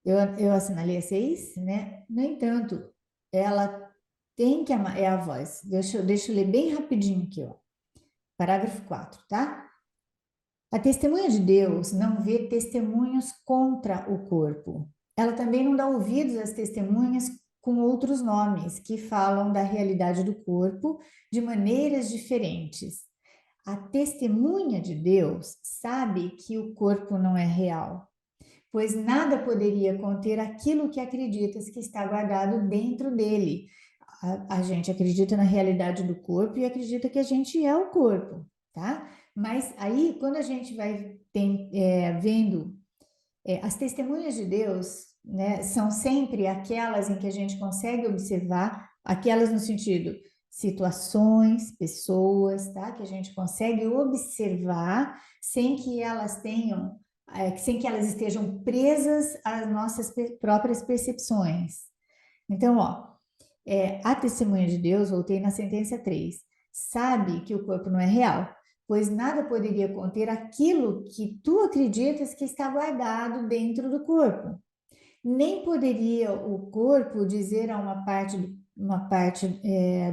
Eu assinalei a 6, né? No entanto, ela tem que amar, é a voz. Deixa eu ler bem rapidinho aqui, ó. Parágrafo 4, tá? A testemunha de Deus não vê testemunhos contra o corpo. Ela também não dá ouvidos às testemunhas com outros nomes, que falam da realidade do corpo de maneiras diferentes. A testemunha de Deus sabe que o corpo não é real, pois nada poderia conter aquilo que acreditas que está guardado dentro dele. A gente acredita na realidade do corpo e acredita que a gente é o corpo, tá? Mas aí, quando a gente vai vendo as testemunhas de Deus, né, são sempre aquelas em que a gente consegue observar, aquelas no sentido situações, pessoas, tá? Que a gente consegue observar sem que elas sem que elas estejam presas às nossas próprias percepções. Então, ó, a testemunha de Deus, voltei na sentença 3, sabe que o corpo não é real, pois nada poderia conter aquilo que tu acreditas que está guardado dentro do corpo. Nem poderia o corpo dizer a uma parte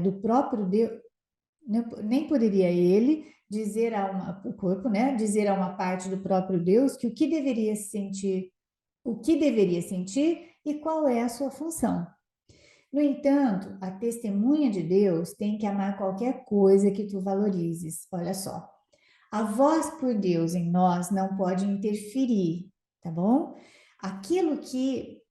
do próprio Deus, nem poderia ele dizer o corpo, né, dizer a uma parte do próprio Deus que o que deveria sentir e qual é a sua função. No entanto, a testemunha de Deus tem que amar qualquer coisa que tu valorizes. Olha só. A voz por Deus em nós não pode interferir, tá bom? Aquilo que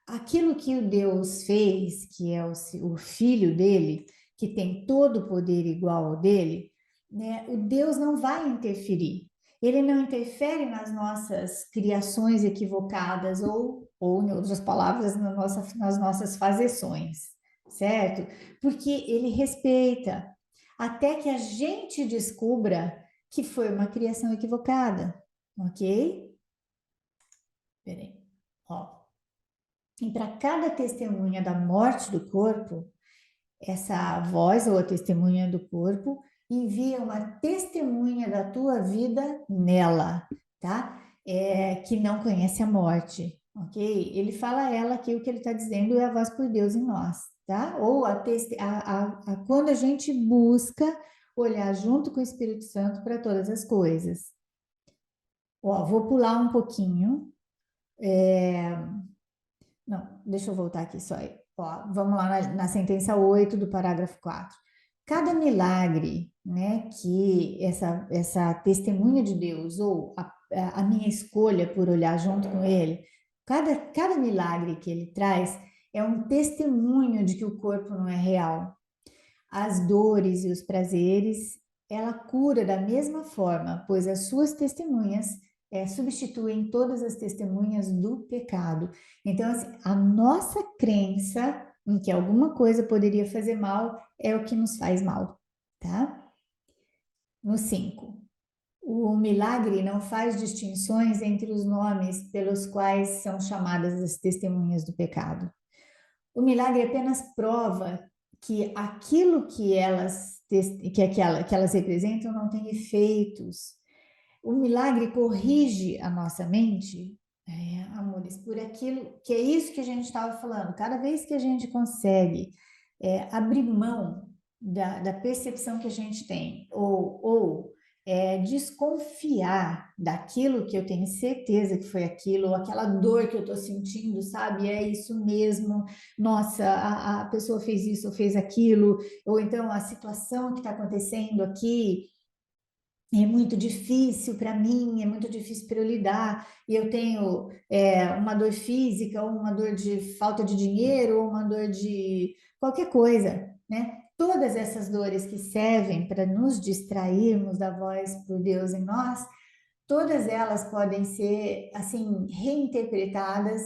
aquilo que o Deus fez, que é o filho dele, que tem todo o poder igual ao dele, né? O Deus não vai interferir. Ele não interfere nas nossas criações equivocadas ou em outras palavras, nas nossas fazeções, certo? Porque ele respeita, até que a gente descubra que foi uma criação equivocada, ok? Peraí, ó. E para cada testemunha da morte do corpo, essa voz ou a testemunha do corpo envia uma testemunha da tua vida nela, tá? Que não conhece a morte, ok? Ele fala a ela que o que ele está dizendo é a voz por Deus em nós, tá? Ou quando a gente busca olhar junto com o Espírito Santo para todas as coisas. Ó, vou pular um pouquinho. Não, deixa eu voltar aqui só. Ó, vamos lá na sentença 8 do parágrafo 4. Cada milagre, né, que essa testemunha de Deus, ou a minha escolha por olhar junto com ele, cada milagre que ele traz é um testemunho de que o corpo não é real. As dores e os prazeres, ela cura da mesma forma, pois as suas testemunhas substituem todas as testemunhas do pecado. Então, assim, a nossa crença em que alguma coisa poderia fazer mal é o que nos faz mal, tá? No 5. O milagre não faz distinções entre os nomes pelos quais são chamadas as testemunhas do pecado. O milagre apenas prova que aquilo que elas representam não tem efeitos. O milagre corrige a nossa mente, amores, por aquilo que é isso que a gente estava falando. Cada vez que a gente consegue abrir mão da percepção que a gente tem, ou desconfiar daquilo que eu tenho certeza que foi aquilo, ou aquela dor que eu estou sentindo, sabe? É isso mesmo, nossa, a pessoa fez isso ou fez aquilo, ou então a situação que está acontecendo aqui é muito difícil para mim, é muito difícil para eu lidar, e eu tenho uma dor física, ou uma dor de falta de dinheiro, ou uma dor de qualquer coisa, né? Todas essas dores que servem para nos distrairmos da voz por Deus em nós, todas elas podem ser, assim, reinterpretadas,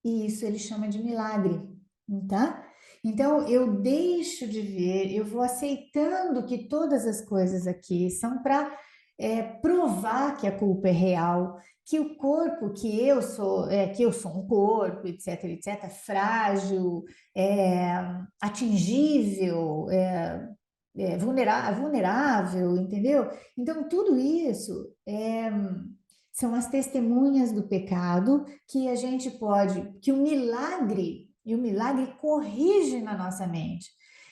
e isso ele chama de milagre, tá? Então, eu deixo de ver, eu vou aceitando que todas as coisas aqui são para provar que a culpa é real, que o corpo, que eu sou um corpo, etc, frágil, atingível, vulnerável, entendeu? Então, tudo isso são as testemunhas do pecado que a gente pode, que o milagre corrige na nossa mente.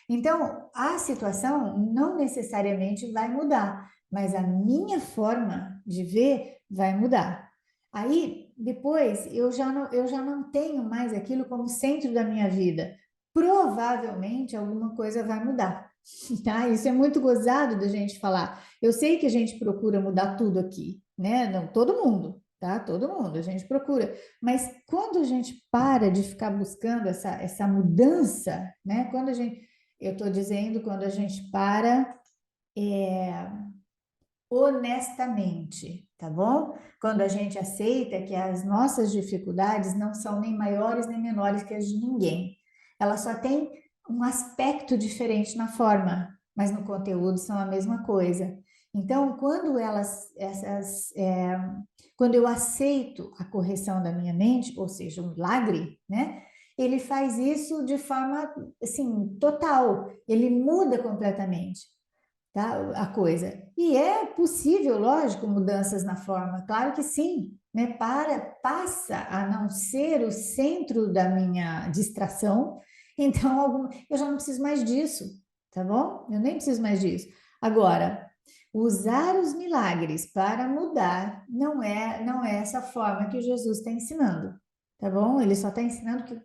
Então, a situação não necessariamente vai mudar, mas a minha forma de ver vai mudar. Aí, depois, eu já não tenho mais aquilo como centro da minha vida. Provavelmente alguma coisa vai mudar, tá? Isso é muito gozado da gente falar. Eu sei que a gente procura mudar tudo aqui, né? Não todo mundo, tá? Todo mundo, a gente procura. Mas quando a gente para de ficar buscando essa mudança, né? Eu estou dizendo, quando a gente para honestamente, tá bom? Quando a gente aceita que as nossas dificuldades não são nem maiores nem menores que as de ninguém. Elas só têm um aspecto diferente na forma, mas no conteúdo são a mesma coisa. Então, quando eu aceito a correção da minha mente, ou seja, um milagre, né? ele faz isso de forma, assim, total. Ele muda completamente, tá? A coisa. E é possível, lógico, mudanças na forma, claro que sim, né? Passa a não ser o centro da minha distração, então eu já não preciso mais disso, tá bom? Eu nem preciso mais disso. Agora, usar os milagres para mudar não é essa forma que Jesus está ensinando, tá bom? Ele só está ensinando que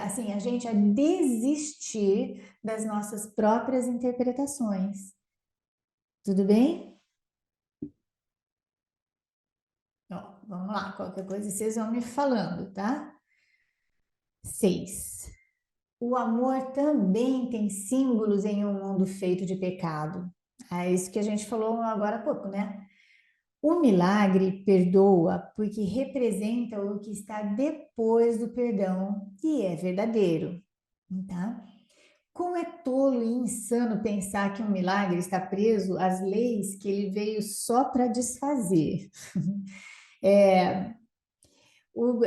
assim, a gente a desistir das nossas próprias interpretações. Tudo bem? Ó, vamos lá, qualquer coisa vocês vão me falando, tá? 6. O amor também tem símbolos em um mundo feito de pecado. É isso que a gente falou agora há pouco, né? O milagre perdoa porque representa o que está depois do perdão e é verdadeiro, tá? Como é tolo e insano pensar que um milagre está preso às leis que ele veio só para desfazer. É,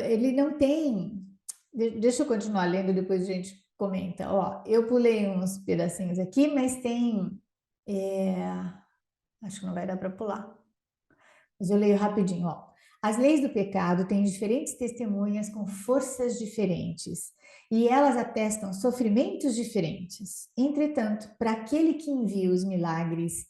ele não tem. Deixa eu continuar lendo, depois a gente comenta. Ó, eu pulei uns pedacinhos aqui, mas tem. é, acho que não vai dar para pular. Mas eu leio rapidinho, ó. As leis do pecado têm diferentes testemunhas com forças diferentes, e elas atestam sofrimentos diferentes. Entretanto, para aquele que envia os milagres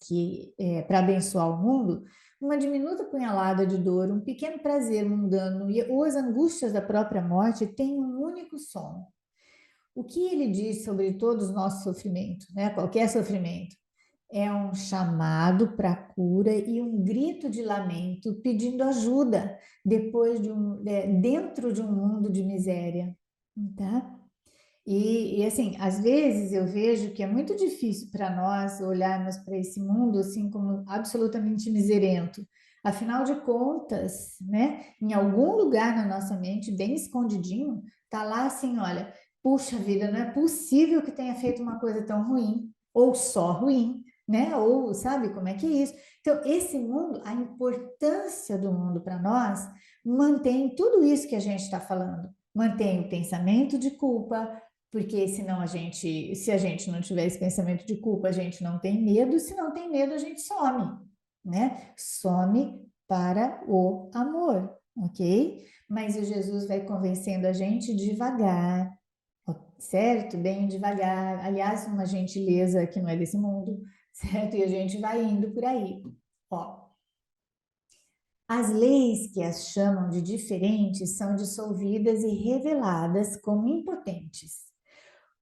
para abençoar o mundo, uma diminuta punhalada de dor, um pequeno prazer mundano ou as angústias da própria morte têm um único som. O que ele diz sobre todos os nossos sofrimentos, né? Qualquer sofrimento? É um chamado para a cura e um grito de lamento pedindo ajuda dentro de um mundo de miséria, tá? E assim, às vezes eu vejo que é muito difícil para nós olharmos para esse mundo assim como absolutamente miserento. Afinal de contas, né, em algum lugar na nossa mente, bem escondidinho, tá lá assim, olha, puxa vida, não é possível que tenha feito uma coisa tão ruim, ou só ruim, né? Ou sabe como é que é isso? Então, esse mundo, a importância do mundo para nós, mantém tudo isso que a gente está falando. Mantém o pensamento de culpa, porque senão se a gente não tiver esse pensamento de culpa, a gente não tem medo, se não tem medo, a gente some, né? Some para o amor, ok? Mas o Jesus vai convencendo a gente devagar, certo? Bem devagar. Aliás, uma gentileza que não é desse mundo, certo? E a gente vai indo por aí. Ó, as leis que as chamam de diferentes são dissolvidas e reveladas como impotentes.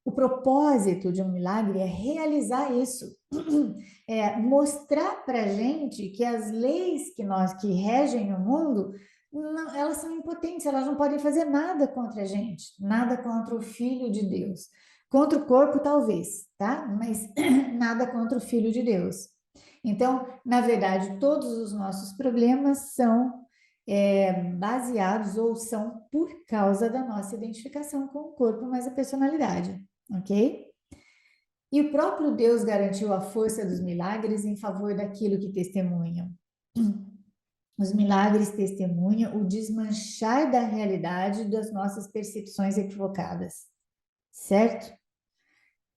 O propósito de um milagre é realizar isso, é mostrar para a gente que as leis que regem o mundo, não, elas são impotentes, elas não podem fazer nada contra a gente, nada contra o Filho de Deus. Contra o corpo, talvez, tá? Mas nada contra o Filho de Deus. Então, na verdade, todos os nossos problemas são baseados ou são por causa da nossa identificação com o corpo, mas a personalidade, ok? E o próprio Deus garantiu a força dos milagres em favor daquilo que testemunham. Os milagres testemunham o desmanchar da realidade das nossas percepções equivocadas, certo?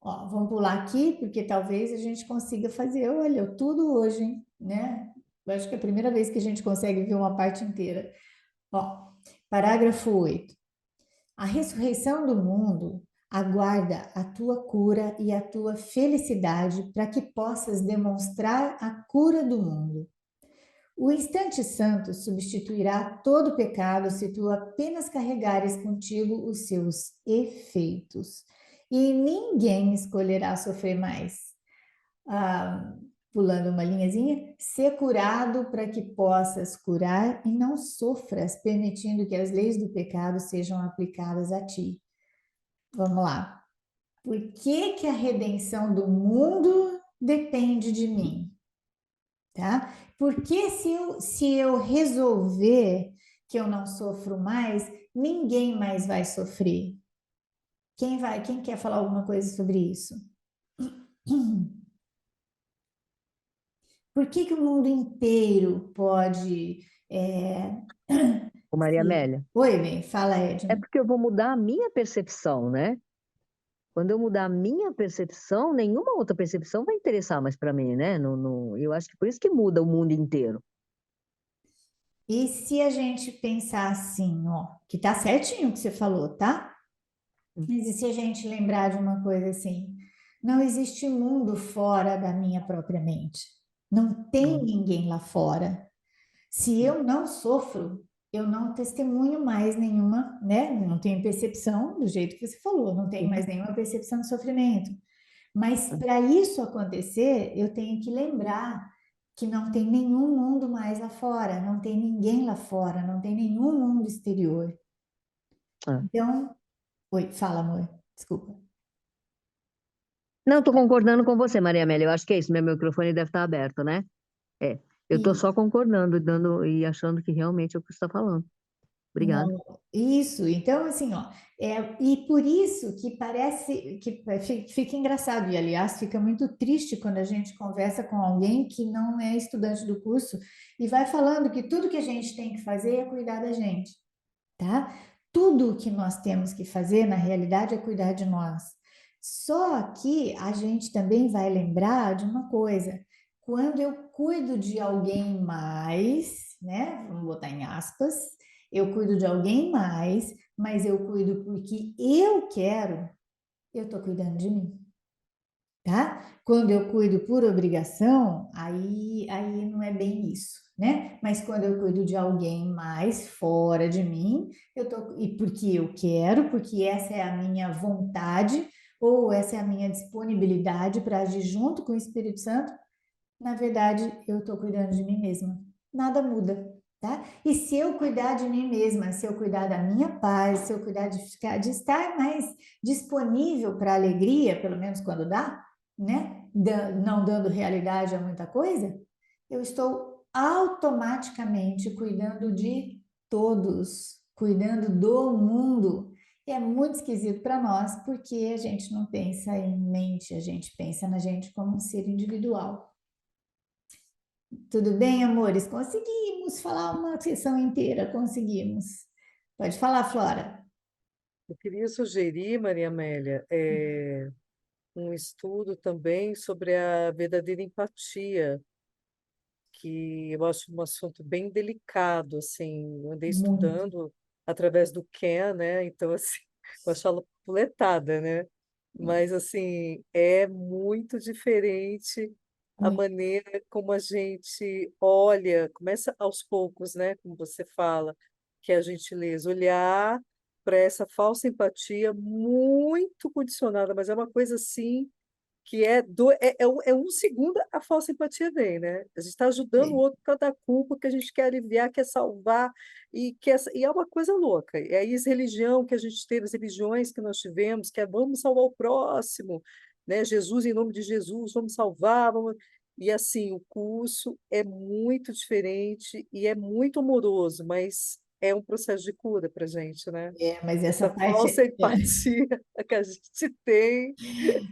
Ó, vamos pular aqui, porque talvez a gente consiga fazer, olha, tudo hoje, hein? Né? Eu acho que é a primeira vez que a gente consegue ver uma parte inteira. Ó, parágrafo 8. A ressurreição do mundo aguarda a tua cura e a tua felicidade para que possas demonstrar a cura do mundo. O instante santo substituirá todo pecado se tu apenas carregares contigo os seus efeitos. E ninguém escolherá sofrer mais. Ah, pulando uma linhazinha, ser curado para que possas curar e não sofras, permitindo que as leis do pecado sejam aplicadas a ti. Vamos lá. Por que que a redenção do mundo depende de mim? Tá? Porque se eu resolver que eu não sofro mais, ninguém mais vai sofrer. Quem quer falar alguma coisa sobre isso? Por que que o mundo inteiro pode Ô, Maria Sim. Amélia, Oi, bem, fala, é Edna. porque eu vou mudar a minha percepção, né? Quando eu mudar a minha percepção, nenhuma outra percepção vai interessar mais para mim, né? Eu acho que por isso que muda o mundo inteiro. E se a gente pensar assim, ó, que tá certinho o que você falou, tá? Mas e se a gente lembrar de uma coisa assim, não existe mundo fora da minha própria mente. Não tem Hum, ninguém lá fora. Se hum, eu não sofro, eu não testemunho mais nenhuma, né? Não tenho percepção do jeito que você falou, não tenho hum, mais nenhuma percepção de sofrimento. Mas hum. para isso acontecer, eu tenho que lembrar que não tem nenhum mundo mais lá fora, não tem ninguém lá fora, não tem nenhum mundo exterior. Ah. Então, oi, fala, amor, desculpa. Não, estou concordando com você, Maria Amélia. Eu acho que é isso. Meu microfone deve estar aberto, né? É. Eu estou E só concordando, dando e achando que realmente é o que você está falando. Obrigada. não, isso, então assim, ó, e por isso que parece que fica engraçado, e aliás, fica muito triste quando a gente conversa com alguém que não é estudante do curso e vai falando que tudo que a gente tem que fazer é cuidar da gente, tá? Tudo o que nós temos que fazer, na realidade, é cuidar de nós. Só que a gente também vai lembrar de uma coisa: quando eu cuido de alguém mais, né? Vamos botar em aspas, eu cuido de alguém mais, mas eu cuido porque eu quero, eu estou cuidando de mim, tá? Quando eu cuido por obrigação, aí não é bem isso, né? Mas quando eu cuido de alguém mais fora de mim, e porque eu quero, porque essa é a minha vontade, ou essa é a minha disponibilidade para agir junto com o Espírito Santo, na verdade, eu estou cuidando de mim mesma. Nada muda, tá? E se eu cuidar de mim mesma, se eu cuidar da minha paz, se eu cuidar de estar mais disponível para alegria, pelo menos quando dá, né? Não dando realidade a muita coisa, eu estou automaticamente cuidando de todos, cuidando do mundo. E é muito esquisito para nós, porque a gente não pensa em mente, a gente pensa na gente como um ser individual. Tudo bem, amores? Conseguimos falar uma sessão inteira, conseguimos. Pode falar, Flora. Eu queria sugerir, Maria Amélia, um estudo também sobre a verdadeira empatia, que eu acho um assunto bem delicado, assim, eu andei Muito. estudando através do Ken, né? Então, assim, eu acho ela puletada, né? Mas, assim, é muito diferente a Muito. maneira como a gente olha, começa aos poucos, né? Como você fala, que é a gentileza, olhar para essa falsa empatia muito condicionada, mas é uma coisa assim que é um segundo a falsa empatia vem, né? A gente está ajudando o outro por causa da culpa que a gente quer aliviar, quer salvar, e é uma coisa louca. É a religião que a gente teve, as religiões que nós tivemos, que é vamos salvar o próximo, né? Jesus, em nome de Jesus, vamos salvar, E assim, o curso é muito diferente e é muito amoroso, mas é um processo de cura para a gente, né? Mas essa Essa parte falsa empatia que a gente tem.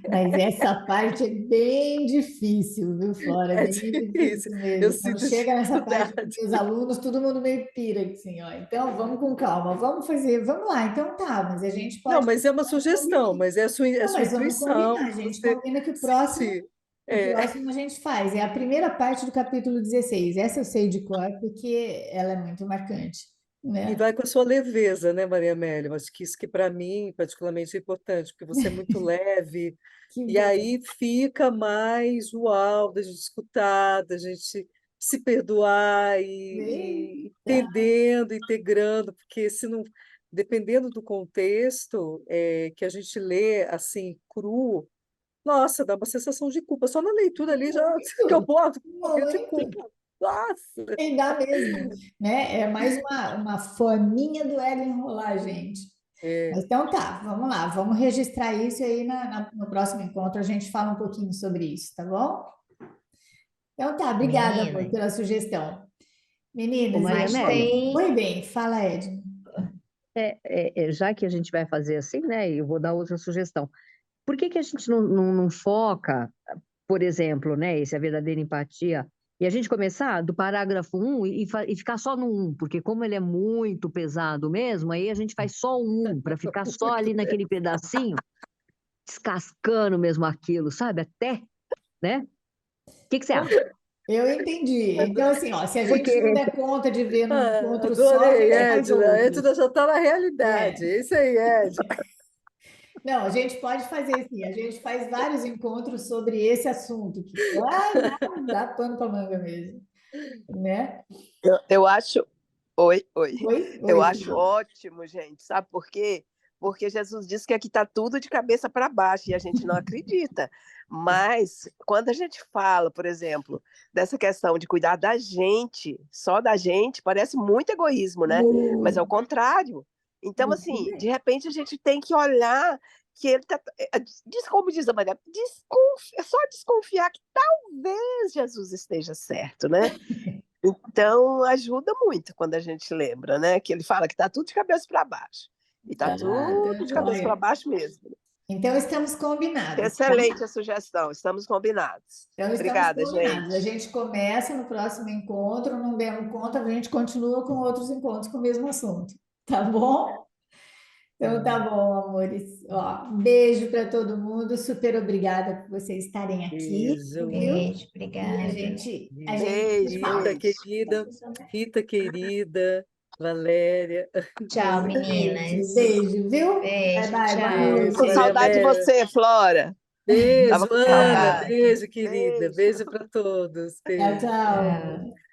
mas essa parte é bem difícil, viu, Flora? É É bem difícil, difícil eu mesmo. Quando sinto chega nessa parte com dificuldade. meus alunos, todo mundo meio pira, assim, ó. Então, vamos com calma, vamos fazer, vamos lá. Então tá, mas a gente Não, pode. mas é uma sugestão, mas é a Não, sua mas vamos intuição, combinar. A gente você combina que sentir. o É, próximo a gente faz. É a primeira parte do capítulo 16. Essa eu sei de cor porque ela é muito marcante, e né? vai com a sua leveza, né, Maria Amélia? Eu acho que isso que para mim, particularmente, é importante, porque você é muito leve, Que e bom. aí fica mais uau da gente escutar, da gente se perdoar e Eita. entendendo, integrando, porque se não, dependendo do contexto que a gente lê assim, cru, nossa, dá uma sensação de culpa. Só na leitura ali já que eu Muito, boto morrer de muito. culpa. Nossa! E dá mesmo, né? É mais uma forminha do ego enrolar a gente. É, Mas então tá, vamos lá, vamos registrar isso e aí no próximo encontro a gente fala um pouquinho sobre isso, tá bom? Então tá, obrigada, amor, Menina, pela sugestão. ô Meninas, Maria então, Mas Amélia, tem. foi bem, fala, Edna. já que a gente vai fazer assim, né, eu vou dar outra sugestão. Por que que a gente não foca, por exemplo, né, esse é a verdadeira empatia, E a gente começar do parágrafo 1 e ficar só no 1, porque como ele é muito pesado mesmo, aí a gente faz só o 1, para ficar só ali naquele pedacinho, descascando mesmo aquilo, sabe? Até, né? O que você acha? Eu entendi. Então, assim, ó, se a gente Porque não der conta de ver num Ah, encontro só, a adorei, gente faz Edna. outro. Edna já está na realidade. É. É isso aí, Edna. Não, a gente pode fazer assim, a gente faz vários encontros sobre esse assunto, que dá pano para manga mesmo, né? Eu acho. Oi, oi. Oi? Eu Oi. acho ótimo, gente. Sabe por quê? Porque Jesus disse que aqui está tudo de cabeça para baixo e a gente não acredita. Mas quando a gente fala, por exemplo, dessa questão de cuidar da gente, só da gente, parece muito egoísmo, né? Mas é o Muito, contrário. Então, muito assim, de bem. repente a gente tem que olhar que ele tá. Como diz a Maria, é só desconfiar que talvez Jesus esteja certo, né? Então, ajuda muito quando a gente lembra, né? Que ele fala que está tudo de cabeça para baixo. E está Tá, tudo de cabeça para joia. baixo mesmo. Então, estamos combinados, tá? Excelente a sugestão, estamos combinados. Então, estamos Obrigada, combinados. A gente. gente começa no próximo encontro, não demos conta, a gente continua com outros encontros com o mesmo assunto, tá bom? Então tá bom, amores. Ó, um beijo para todo mundo. Super obrigada por vocês estarem aqui, Beijo. viu? Beijo, E obrigada. a gente se Beijo, fala. Rita querida, Valéria. Tchau, Beijo, meninas. beijo, viu? Bye, Beijo, bye, boa tchau. Beijo, com noite. Maria saudade de Amélia. você, Flora. Beijo, Tava com Ana. saudade. Tchau, Beijo, querida. Beijo. Beijo para todos. Tchau, Beijo. tchau. tchau.